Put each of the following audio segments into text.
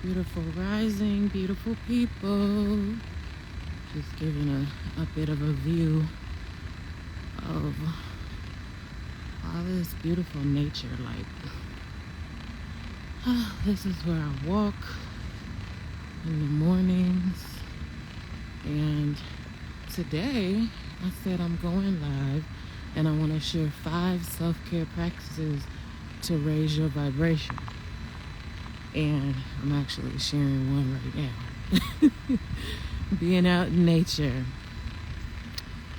Beautiful rising, beautiful people. Just giving a bit of a view of all this beautiful nature. This is where I walk in the mornings. And today I said I'm going live and I want to share 5 self-care practices to raise your vibration. And I'm actually sharing one right now. Being out in nature.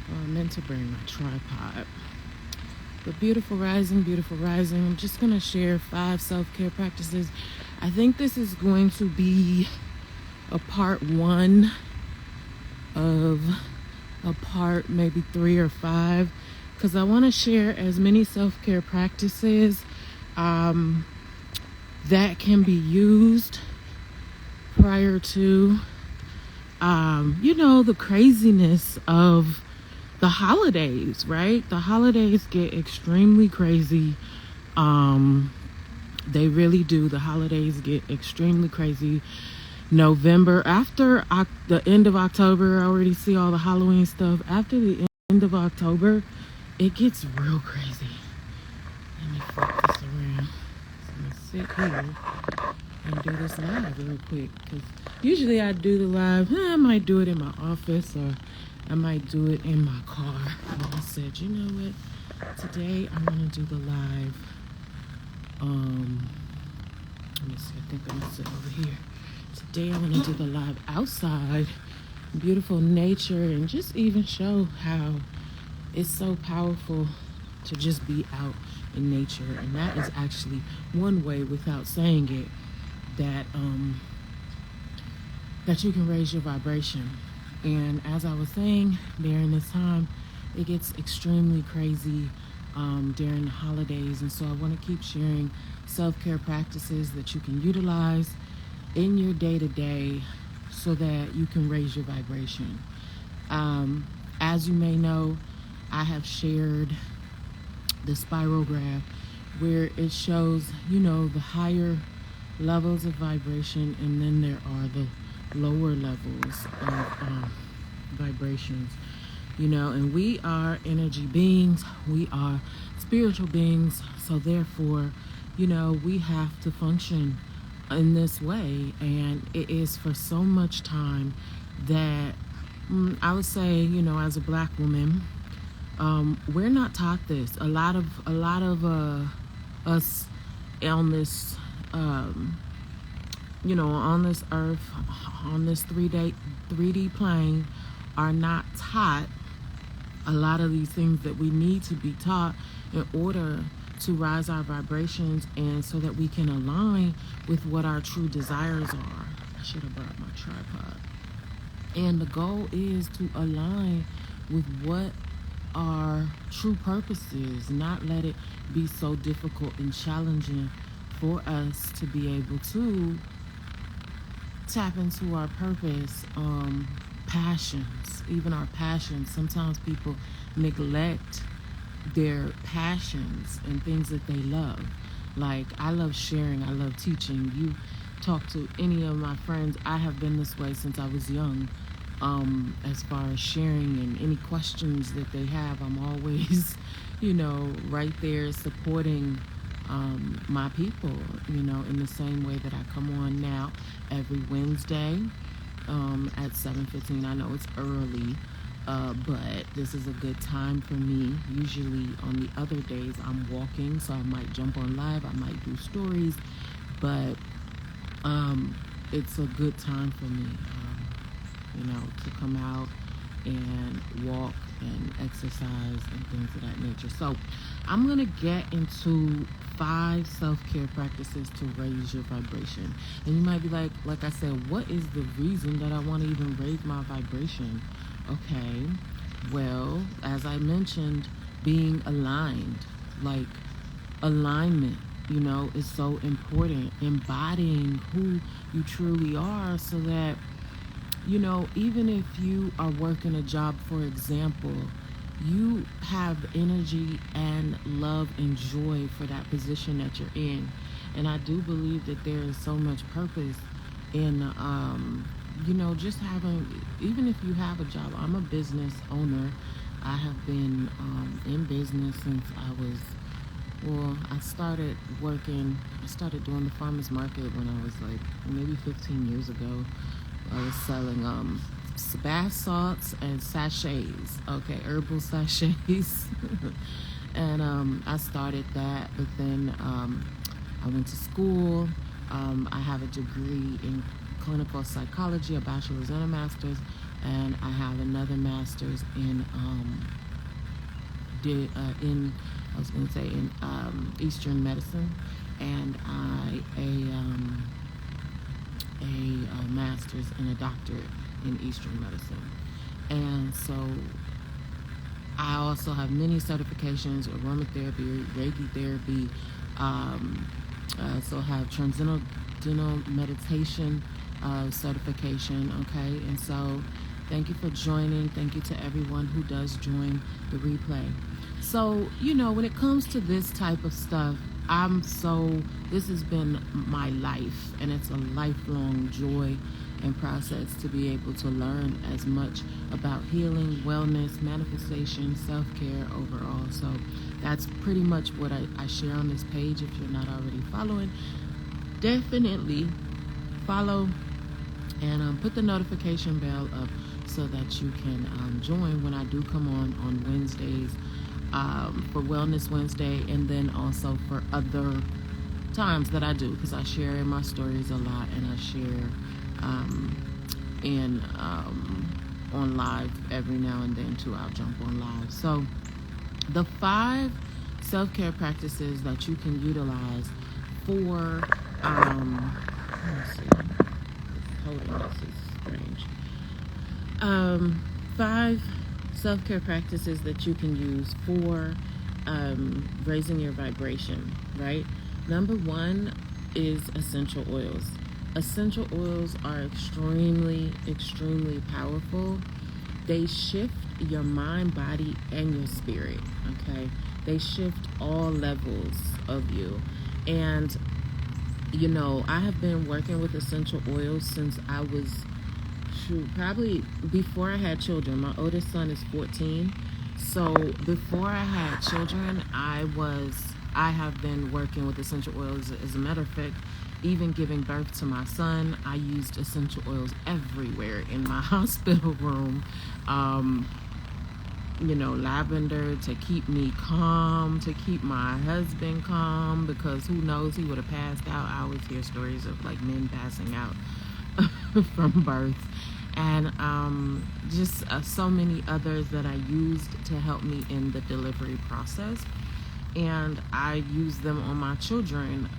I meant to bring my tripod. But beautiful rising, beautiful rising. I'm just going to share 5 self-care practices. I think this is going to be a part 1 of a part maybe 3 or 5. Because I want to share as many self-care practices that can be used prior to, the craziness of the holidays, right? The holidays get extremely crazy. They really do. The holidays get extremely crazy. November, after the end of October, I already see all the Halloween stuff. After the end of October, it gets real crazy. Let me flip this around. So I'm gonna sit here and do this live real quick, because usually I do the live. I might do it in my office or I might do it in my car. And I said, you know what? Today I want to do the live. Let me see. I think I'm gonna sit over here. Today I want to do the live outside, beautiful nature, and just even show how it's so powerful to just be out in nature. And that is actually one way, without saying it, that you can raise your vibration. And as I was saying, during this time, it gets extremely crazy during the holidays. And so I want to keep sharing self-care practices that you can utilize in your day-to-day so that you can raise your vibration. As you may know, I have shared the spirograph where it shows, the higher levels of vibration, and then there are the lower levels of vibrations, and we are energy beings, we are spiritual beings, so therefore, we have to function in this way. And it is for so much time that I would say, as a Black woman, we're not taught this. A lot of us on this on this earth, on this 3D plane, are not taught a lot of these things that we need to be taught in order to rise our vibrations, and so that we can align with what our true desires are. I should have brought my tripod. And the goal is to align with what our true purpose is, not let it be so difficult and challenging for us to be able to tap into our purpose, passions, even our passions. Sometimes people neglect their passions and things that they love. Like, I love sharing, I love teaching. You talk to any of my friends, I have been this way since I was young. As far as sharing and any questions that they have, I'm always, right there supporting my people, in the same way that I come on now every Wednesday at 7:15. I know it's early, but this is a good time for me. Usually on the other days I'm walking, so I might jump on live, I might do stories, but it's a good time for me, to come out and walk and exercise and things of that nature. So I'm going to get into 5 self-care practices to raise your vibration. And you might be like I said, what is the reason that I want to even raise my vibration? Okay, well, as I mentioned, being aligned, like alignment, is so important. Embodying who you truly are, so that even if you are working a job, for example, you have energy and love and joy for that position that you're in. And I do believe that there is so much purpose in just having, even if you have a job. I'm a business owner. I have been in business since I started doing the farmers market when I was like maybe 15 years ago. I was selling bath salts and sachets, okay, herbal sachets. And I started that, but then I went to school. I have a degree in clinical psychology, a bachelor's and a master's, and I have another master's in Eastern medicine, and a master's and a doctorate in Eastern medicine. And so I also have many certifications: aromatherapy, Reiki therapy. I also have transcendental meditation certification. Okay, and so thank you for joining. Thank you to everyone who does join the replay. So, when it comes to this type of stuff, this has been my life, and it's a lifelong joy and process to be able to learn as much about healing, wellness, manifestation, self-care overall. So that's pretty much what I share on this page. If you're not already following, definitely follow and put the notification bell up so that you can join when I do come on Wednesdays for Wellness Wednesday, and then also for other times that I do, because I share in my stories a lot, and I share on live every now and then too. I'll jump on live. So the 5 self-care practices that you can utilize for let's see, holding this is strange. 5 self-care practices that you can use for raising your vibration, right? Number 1 is essential oils. Essential oils are extremely, extremely powerful. They shift your mind, body, and your spirit, okay? They shift all levels of you. And, I have been working with essential oils since I was, probably before I had children. My oldest son is 14. So before I had children, I have been working with essential oils. As a matter of fact, even giving birth to my son, I used essential oils everywhere in my hospital room. Lavender to keep me calm, to keep my husband calm, because who knows, he would have passed out. I always hear stories of like men passing out from birth. And just so many others that I used to help me in the delivery process. And I use them on my children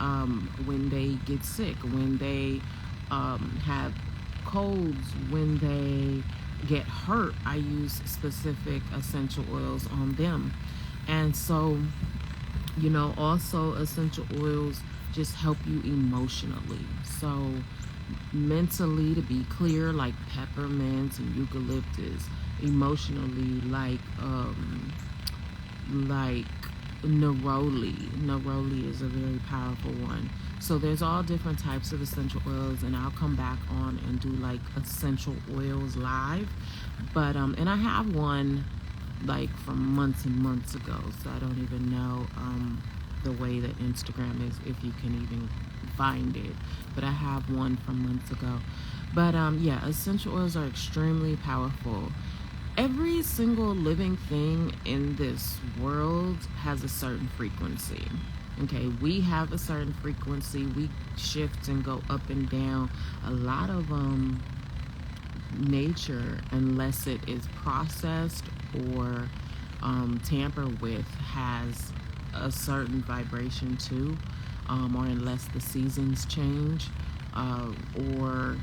when they get sick, when they have colds, when they get hurt. I use specific essential oils on them. And so, also essential oils just help you emotionally. So mentally, to be clear, like peppermint and eucalyptus. Emotionally, like neroli. Neroli is a very powerful one. So there's all different types of essential oils, and I'll come back on and do like essential oils live. But and I have one like from months and months ago, so I don't even know the way that Instagram is, if you can even find it. But I have one from months ago. But essential oils are extremely powerful. Every single living thing in this world has a certain frequency. Okay, we have a certain frequency. We shift and go up and down. A lot of nature, unless it is processed or tampered with, has a certain vibration too, or unless the seasons change, or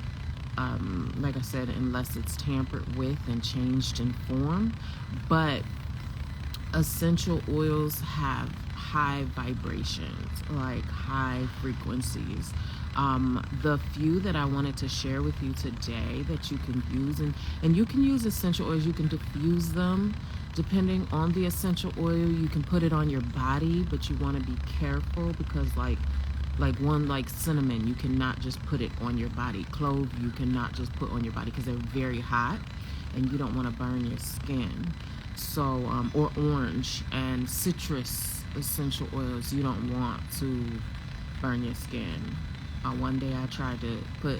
like I said, unless it's tampered with and changed in form. But essential oils have high vibrations, like high frequencies. The few that I wanted to share with you today that you can use, and you can use essential oils, you can diffuse them. Depending on the essential oil, you can put it on your body, but you want to be careful, because like Like one like cinnamon, you cannot just put it on your body. Clove, you cannot just put on your body because they're very hot and you don't want to burn your skin. So, or orange and citrus essential oils, you don't want to burn your skin. One day I tried to put,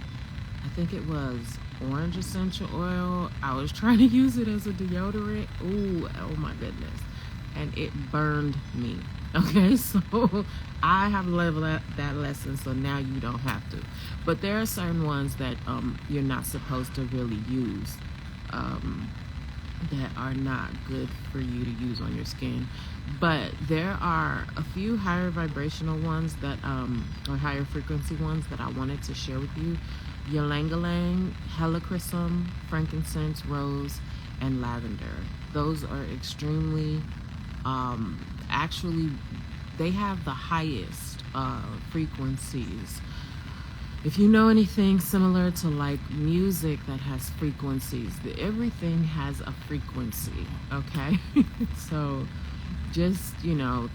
I think it was orange essential oil. I was trying to use it as a deodorant. Ooh, oh my goodness. And it burned me. Okay, so I have learned that lesson, so now you don't have to. But there are certain ones that you're not supposed to really use, that are not good for you to use on your skin. But there are a few higher vibrational ones that or higher frequency ones that I wanted to share with you. Ylang ylang, helichrysum, frankincense, rose, and lavender. Those are extremely actually, they have the highest frequencies. If you know anything similar to like music that has frequencies, everything has a frequency, okay? So just,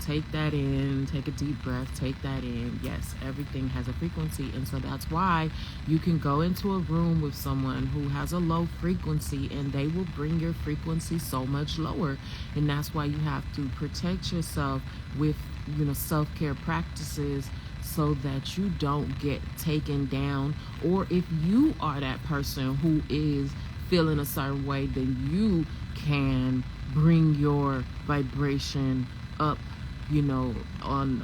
take that in, take a deep breath, take that in. Yes, everything has a frequency. And so that's why you can go into a room with someone who has a low frequency and they will bring your frequency so much lower. And that's why you have to protect yourself with, self-care practices so that you don't get taken down. Or if you are that person who is feeling a certain way, then you can bring your vibration up, on,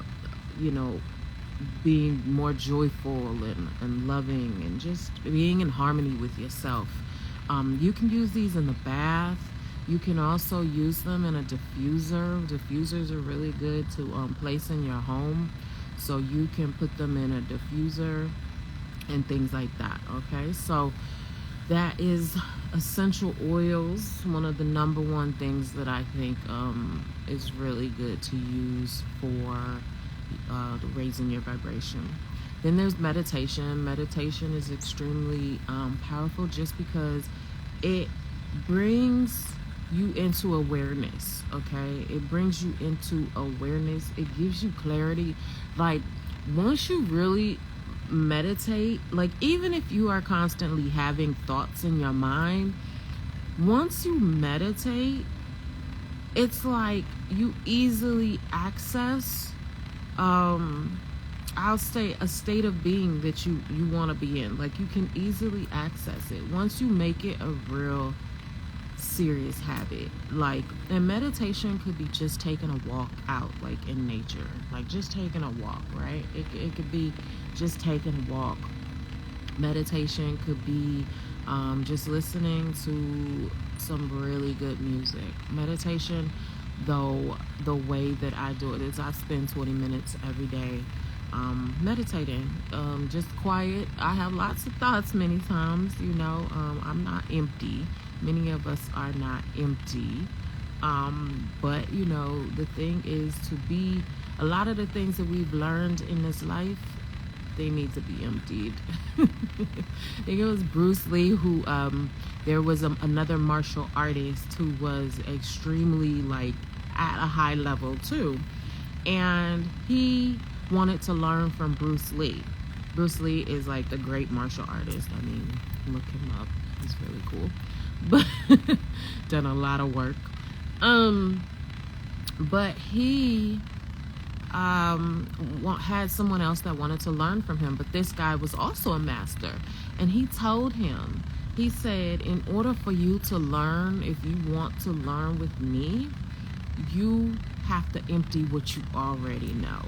being more joyful and loving and just being in harmony with yourself. You can use these in the bath. You can also use them in a diffuser. Diffusers are really good to place in your home. So you can put them in a diffuser and things like that, okay? So that is essential oils, one of the number one things that I think is really good to use for raising your vibration. Then there's meditation. Meditation is extremely powerful just because it brings you into awareness, okay? It brings you into awareness. It gives you clarity. Like, once you really meditate, like even if you are constantly having thoughts in your mind, once you meditate, it's like you easily access I'll say a state of being that you want to be in. Like you can easily access it once you make it a real serious habit. Like, and meditation could be just taking a walk out, like in nature, like just taking a walk, right? It could be just taking a walk. Meditation could be just listening to some really good music. Meditation, though, the way that I do it is I spend 20 minutes every day meditating, just quiet. I have lots of thoughts many times, I'm not empty. Many of us are not empty. But, the thing is to be, a lot of the things that we've learned in this life, they need to be emptied. I think it was Bruce Lee who, there was another martial artist who was extremely, like, at a high level too. And he wanted to learn from Bruce Lee. Bruce Lee is like the great martial artist. I mean, look him up. He's really cool. But done a lot of work. But he had someone else that wanted to learn from him, but this guy was also a master, and he told him, he said, in order for you to learn, if you want to learn with me, you have to empty what you already know.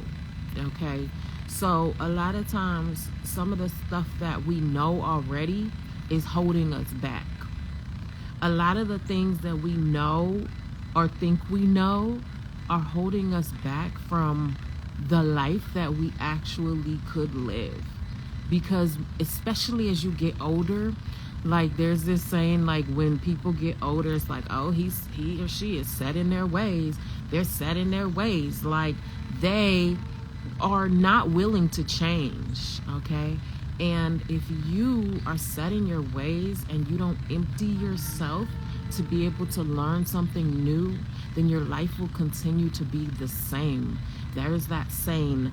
Okay, so a lot of times some of the stuff that we know already is holding us back. A lot of the things that we know or think we know are holding us back from the life that we actually could live. Because especially as you get older, like there's this saying, like when people get older, it's like, oh, he or she is set in their ways. They're set in their ways. Like they are not willing to change, okay? And if you are set in your ways and you don't empty yourself to be able to learn something new, then your life will continue to be the same. There's that saying,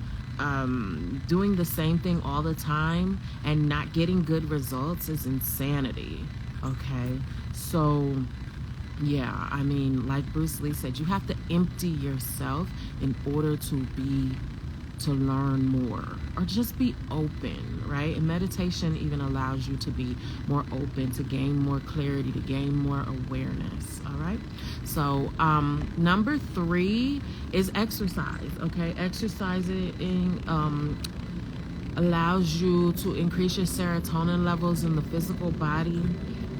doing the same thing all the time and not getting good results is insanity. Okay, so yeah, I mean, like Bruce Lee said, you have to empty yourself in order to learn more, or just be open, right? And meditation even allows you to be more open, to gain more clarity, to gain more awareness. All right, so number 3 is exercise. Okay, exercising allows you to increase your serotonin levels in the physical body,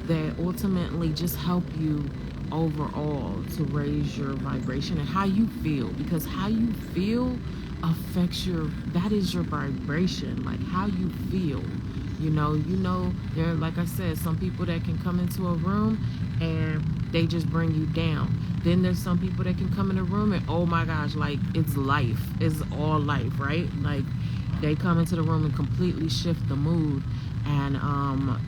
that ultimately just help you overall to raise your vibration and how you feel, because how you feel affects that is your vibration. Like how you feel, you know there, like I said, some people that can come into a room and they just bring you down. Then there's some people that can come in a room and, oh my gosh, like it's life, it's all life, right? Like they come into the room and completely shift the mood, and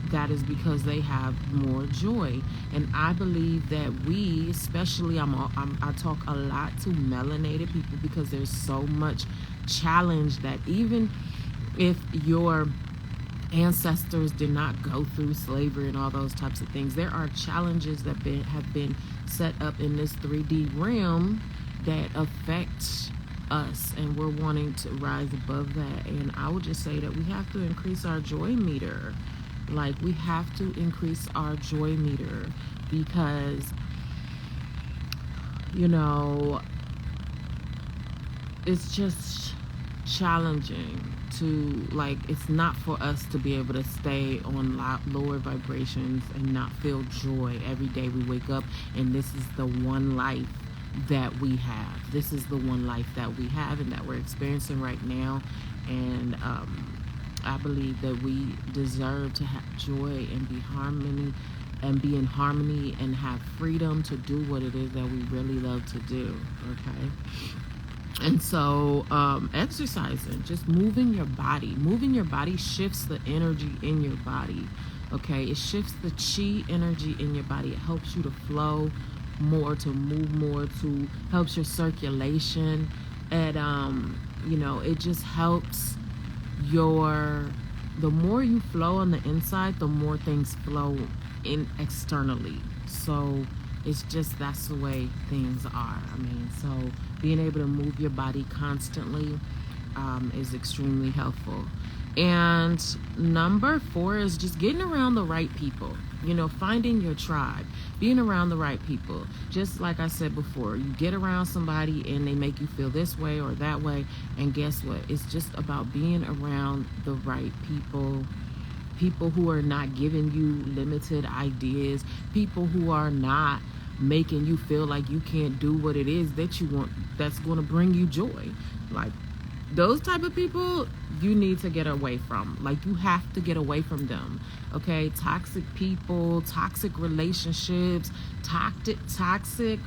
that is because they have more joy. And I believe that we, especially, I talk a lot to melanated people, because there's so much challenge that even if your ancestors did not go through slavery and all those types of things, there are challenges that have been set up in this 3D realm that affect us, and we're wanting to rise above that. And I would just say that we have to increase our joy meter. Like, we have to increase our joy meter, because it's just challenging to, like, it's not for us to be able to stay on lower vibrations and not feel joy every day we wake up. And this is the one life that we have. This is the one life that we have and that we're experiencing right now. And I believe that we deserve to have joy and be in harmony and have freedom to do what it is that we really love to do. Okay. And so exercising, just moving your body shifts the energy in your body. Okay, it shifts the chi energy in your body. It helps you to flow more, to move more, to helps your circulation. And it just helps the more you flow on the inside, the more things flow in externally. So it's just, that's the way things are. I mean, so being able to move your body constantly is extremely helpful. And number 4 is just getting around the right people. Finding your tribe, being around the right people. Just like I said before, you get around somebody and they make you feel this way or that way, and guess what? It's just about being around the right people. People who are not giving you limited ideas, people who are not making you feel like you can't do what it is that you want, that's going to bring you joy. Like, those type of people you need to get away from. Like, you have to get away from them. Okay, toxic people, toxic relationships, toxic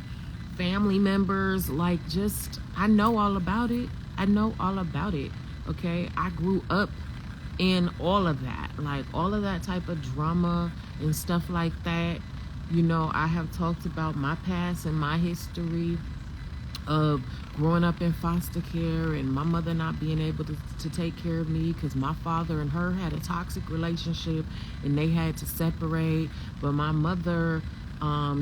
family members. Like, just, I know all about it. Okay, I grew up in all of that, like all of that type of drama and stuff like that. I have talked about my past and my history of growing up in foster care and my mother not being able to take care of me because my father and her had a toxic relationship and they had to separate. But my mother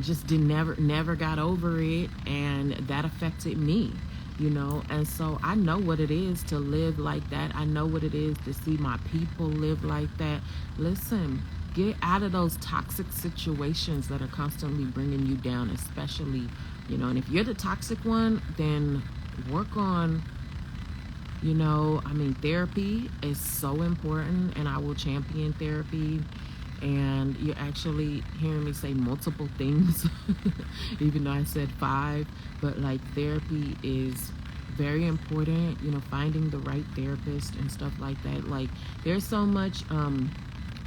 just never got over it, and that affected me. And so I know what it is to live like that. I know what it is to see my people live like that. Listen, get out of those toxic situations that are constantly bringing you down, especially, and if you're the toxic one, then work on, therapy is so important, and I will champion therapy. And you're actually hearing me say multiple things, even though I said 5, but like, therapy is very important, finding the right therapist and stuff like that. Like, there's so much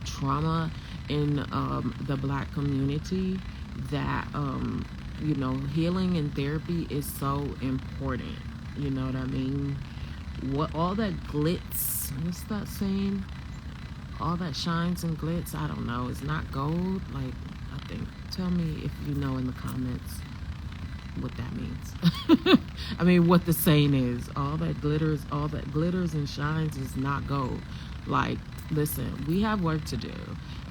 trauma in the Black community that, healing and therapy is so important. You know what I mean? All that glitz, what's that saying? All that shines and glitz, I don't know, it's not gold. Like, I think, tell me if you know in the comments. what that means. I mean, what the saying is, all that glitters and shines is not gold. Like, listen, we have work to do,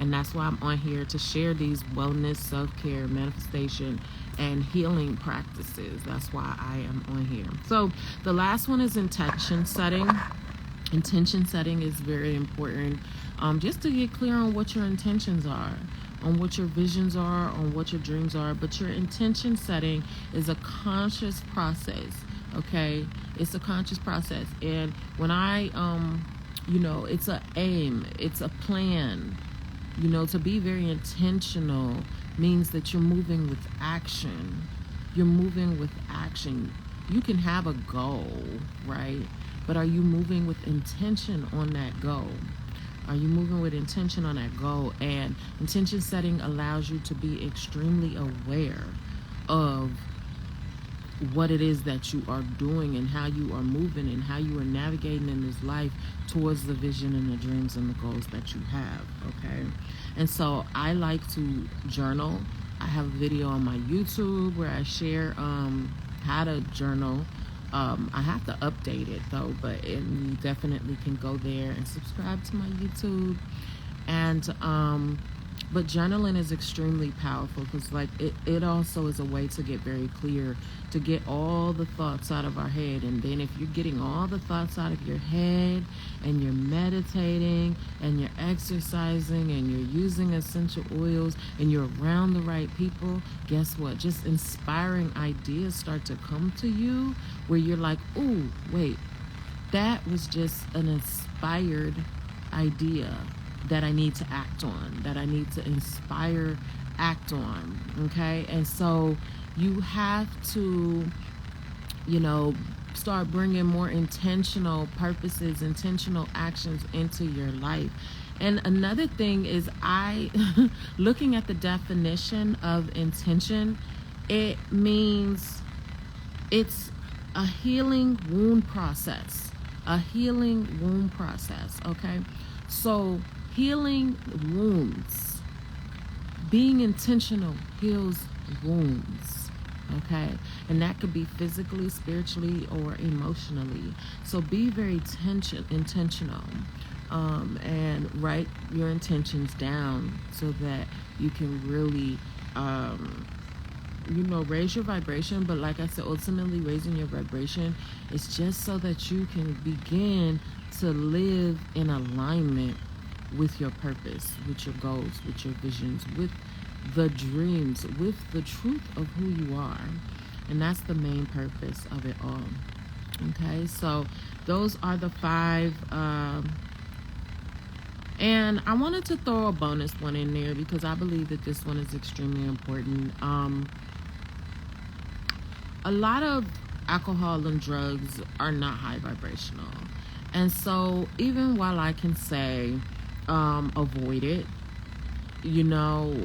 and that's why I'm on here to share these wellness, self-care, manifestation, and healing practices. That's why I am on here. So the last one is intention setting. Intention setting is very important, just to get clear on what your intentions are, on what your visions are, on what your dreams are. But your intention setting is a conscious process, okay? It's a conscious process. And when I, it's a aim, it's a plan. To be very intentional means that you're moving with action. You're moving with action. You can have a goal, right? But are you moving with intention on that goal? Are you moving with intention on that goal? And intention setting allows you to be extremely aware of what it is that you are doing and how you are moving and how you are navigating in this life towards the vision and the dreams and the goals that you have, okay? And so I like to journal. I have a video on my YouTube where I share how to journal. I have to update it though, but you definitely can go there and subscribe to my YouTube. And but journaling is extremely powerful because it also is a way to get very clear, to get all the thoughts out of our head. And then if you're getting all the thoughts out of your head and you're meditating and you're exercising and you're using essential oils and you're around the right people, guess what? Just inspiring ideas start to come to you where you're like, oh, wait, that was just an inspired idea that I need to act on, that I need to act on, okay? And so you have to, start bringing more intentional purposes, intentional actions into your life. And another thing is looking at the definition of intention, it means it's a healing wound process, okay? So healing wounds, being intentional heals wounds, okay? And that could be physically, spiritually, or emotionally. So be very intentional, and write your intentions down so that you can really, raise your vibration. But like I said, ultimately raising your vibration is just so that you can begin to live in alignment with your purpose, with your goals, with your visions, with the dreams, with the truth of who you are. And that's the main purpose of it all. Okay, so those are the 5. And I wanted to throw a bonus one in there because I believe that this one is extremely important. A lot of alcohol and drugs are not high vibrational. And so even while I can say, avoid it, even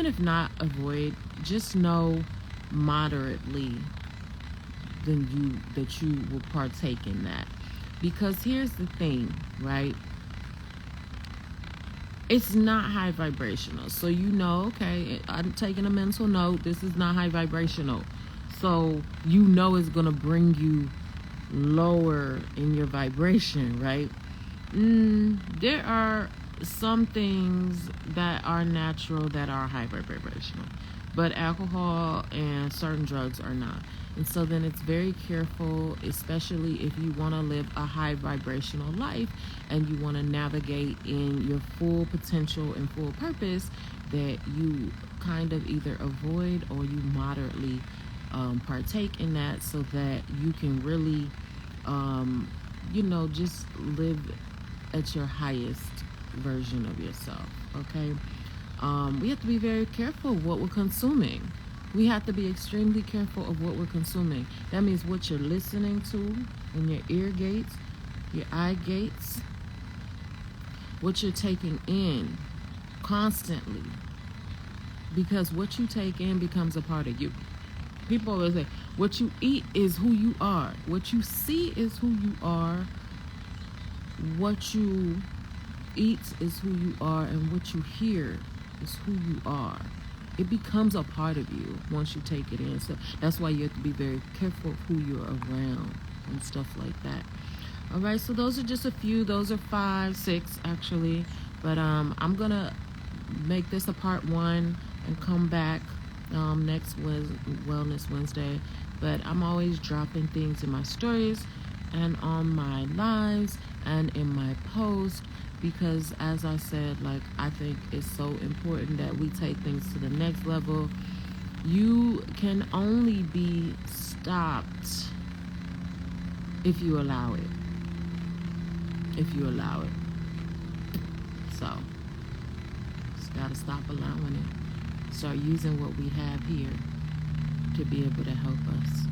if not avoid, just know moderately that you will partake in that. Because here's the thing, right? It's not high vibrational. So okay, I'm taking a mental note, this is not high vibrational. So it's gonna bring you lower in your vibration, right? There are some things that are natural that are high vibrational, but alcohol and certain drugs are not. And so then it's very careful, especially if you want to live a high vibrational life and you want to navigate in your full potential and full purpose, that you kind of either avoid or you moderately partake in that so that you can really, just live at your highest version of yourself, okay? We have to be very careful of what we're consuming. We have to be extremely careful of what we're consuming. That means what you're listening to in your ear gates, your eye gates, what you're taking in constantly. Because what you take in becomes a part of you. People always say, what you eat is who you are. What you see is who you are. What you eat is who you are. And what you hear is who you are. it becomes a part of you once you take it in. So that's why you have to be very careful of who you're around and stuff like that. All right, so those are just a few. Those are 5, 6 actually. But I'm gonna make this a part 1 and come back next Wellness Wednesday. But I'm always dropping things in my stories and on my lives and in my post, because as I said, like, I think it's so important that we take things to the next level. You can only be stopped if you allow it. If you allow it. So just gotta stop allowing it. Start using what we have here to be able to help us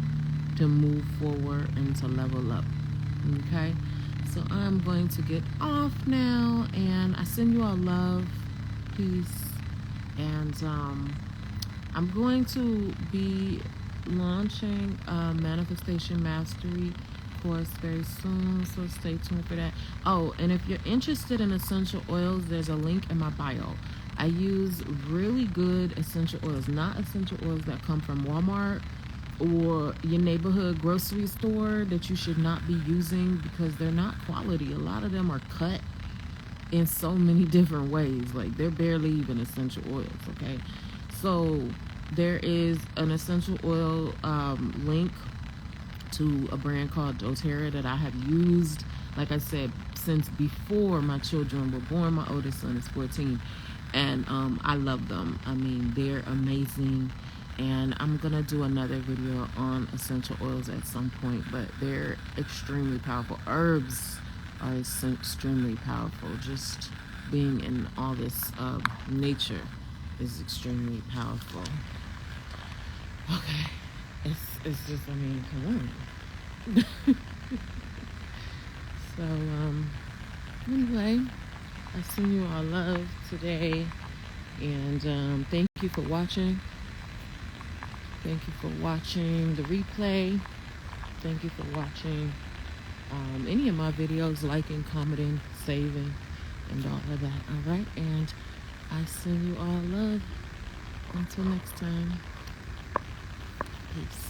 to move forward and to level up. Okay, so I'm going to get off now, and I send you all love, peace, and I'm going to be launching a Manifestation Mastery course very soon, so stay tuned for that. Oh, and if you're interested in essential oils, there's a link in my bio. I use really good essential oils, not essential oils that come from Walmart or your neighborhood grocery store that you should not be using, because they're not quality. A lot of them are cut in so many different ways, like they're barely even essential oils. Okay, so there is an essential oil link to a brand called doTERRA that I have used, like I said, since before my children were born. My oldest son is 14, and I love them. I mean, they're amazing. And I'm gonna do another video on essential oils at some point, but they're extremely powerful. Herbs are extremely powerful. Just being in all this nature is extremely powerful. Okay, it's just, I mean, come on. So anyway, I send you all love today, and thank you for watching. Thank you for watching the replay. Thank you for watching any of my videos, liking, commenting, saving, and all of that. All right, and I send you all love. Until next time, peace.